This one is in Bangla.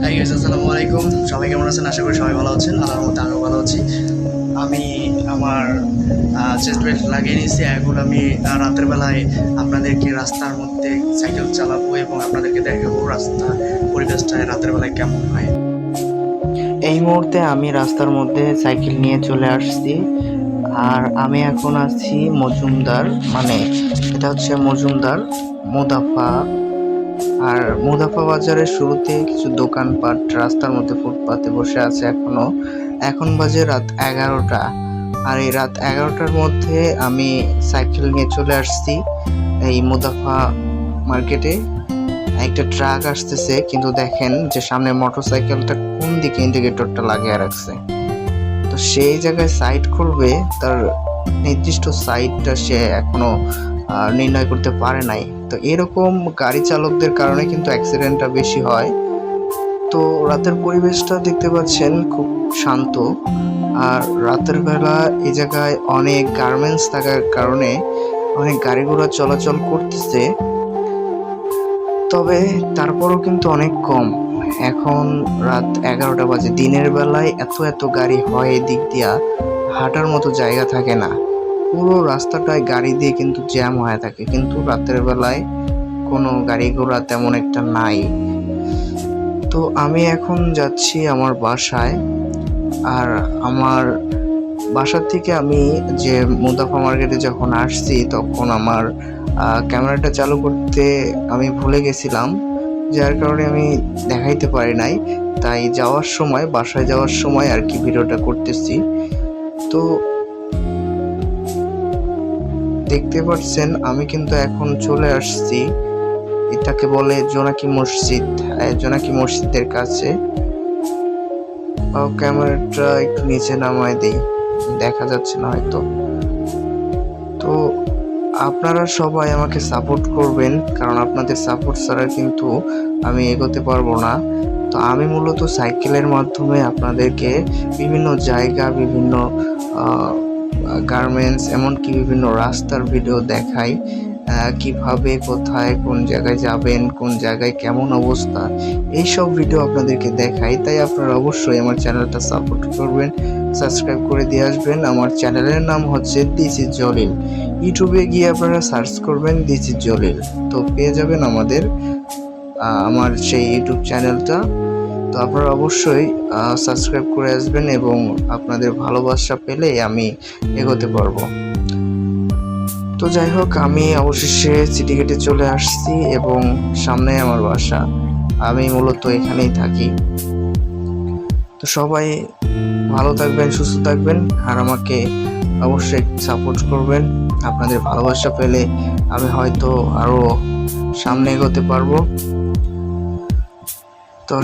হাই গাইস, আসসালামু আলাইকুম। সবাই কেমন আছেন? আশা করি সবাই ভালো আছেন। আল্লাহর রহমতে আমিও ভালো আছি। আমি আমার চেস্ট বেল্ট লাগিয়ে নিয়েছি। এখন আমি রাতের বেলায় আপনাদেরকে রাস্তার মধ্যে সাইকেল চালাবো এবং আপনাদেরকে দেখাবো রাস্তার পরিবেশটা রাতের বেলায় কেমন হয়। এই মুহূর্তে আমি রাস্তার মধ্যে সাইকেল নিয়ে চলে আসছি। আর আমি এখন আছি মজুমদার, মানে এটা হচ্ছে মজুমদার মুদাফা। আর মুদাফা বাজারের শুরুতে কিছু দোকানপাট রাস্তার মধ্যে ফুটপাতে বসে আছে এখনো। এখন বাজে রাত 11টা। আর এই রাত 11টার মধ্যে আমি সাইকেল নিয়ে চলে আসছি এই মুদাফা মার্কেটে। একটা ট্রাক আসতেছে, কিন্তু দেখেন যে সামনে মোটরসাইকেলটা কোন দিকে ইন্ডিকেটরটা লাগিয়ে রাখছে। তো সেই জায়গায় সাইড করবে, তার নির্দিষ্ট সাইডটা সে এখনো নির্ণয় করতে পারে নাই। তো এরকম গাড়ি চালকদের কারণে কিন্তু অ্যাক্সিডেন্টটা বেশি হয়। তো রাতের পরিবেশটা দেখতে পাচ্ছেন খুব শান্ত। আর রাতের বেলা এই জায়গায় অনেক গার্মেন্টস থাকার কারণে অনেক গাড়ি ঘোড়া চলাচল করতেছে, তবে তারপরও কিন্তু অনেক কম। এখন রাত 11টা বাজে। দিনের বেলায় এত এত গাড়ি হয়, এদিক দিয়া হাঁটার মতো জায়গা থাকে না। পুরো রাস্তাটায় গাড়ি দিয়ে কিন্তু জ্যাম হয়ে থাকে, কিন্তু রাতের বেলায় কোনো গাড়ি ঘোড়া তেমন একটা নাই। তো আমি এখন যাচ্ছি আমার বাসায়। আর আমার বাসার থেকে আমি যে মুদাফা মার্কেটে যখন আসছি তখন আমার ক্যামেরাটা চালু করতে আমি ভুলে গেছিলাম, যার কারণে আমি দেখাইতে পারি নাই। তাই যাওয়ার সময়, বাসায় যাওয়ার সময় আর কি ভিডিওটা করতেছি। তো দেখতে পাচ্ছেন আমি কিন্তু এখন চলে আসছি, এটাকে বলে জোনাকি মসজিদ, জোনাকি মসজিদের কাছে। ক্যামেরাটা একটু নিচে নামায় দিই, দেখা যাচ্ছে না হয়তো। তো আপনারা সবাই আমাকে সাপোর্ট করবেন, কারণ আপনাদের সাপোর্ট ছাড়া কিন্তু আমি এগোতে পারবো না। তো আমি মূলত সাইকেলের মাধ্যমে আপনাদেরকে বিভিন্ন জায়গা, বিভিন্ন গার্মেন্টস, এমনকি বিভিন্ন রাস্তার ভিডিও দেখাই। কিভাবে, কোথায়, কোন জায়গায় যাবেন, কোন জায়গায় কেমন অবস্থা, এইসব ভিডিও আপনাদেরকে দেখাই। তাই আপনারা অবশ্যই আমার চ্যানেলটা সাপোর্ট করবেন, সাবস্ক্রাইব করে দিয়ে আসবেন। আমার চ্যানেলের নাম হচ্ছে দিস ইজ জলিল। ইউটিউবে গিয়ে আপনারা সার্চ করবেন দিস ইজ জলিল, তো পেয়ে যাবেন আমার সেই ইউটিউব চ্যানেলটা। তো আপনারা অবশ্যই সাবস্ক্রাইব করে আসবেন, এবং আপনাদের ভালোবাসা পেলে আমি এগোতে পারবো। তো যাই হোক, আমি অবশেষে সিটি গেটে চলে আসছি এবং সামনে আমার বাসা। আমি মূলত এখানেই থাকি। তো সবাই ভালো থাকবেন, সুস্থ থাকবেন, আর আমাকে অবশ্যই সাপোর্ট করবেন। আপনাদের ভালোবাসা পেলে আমি হয়তো আরো সামনে এগোতে পারবো। তো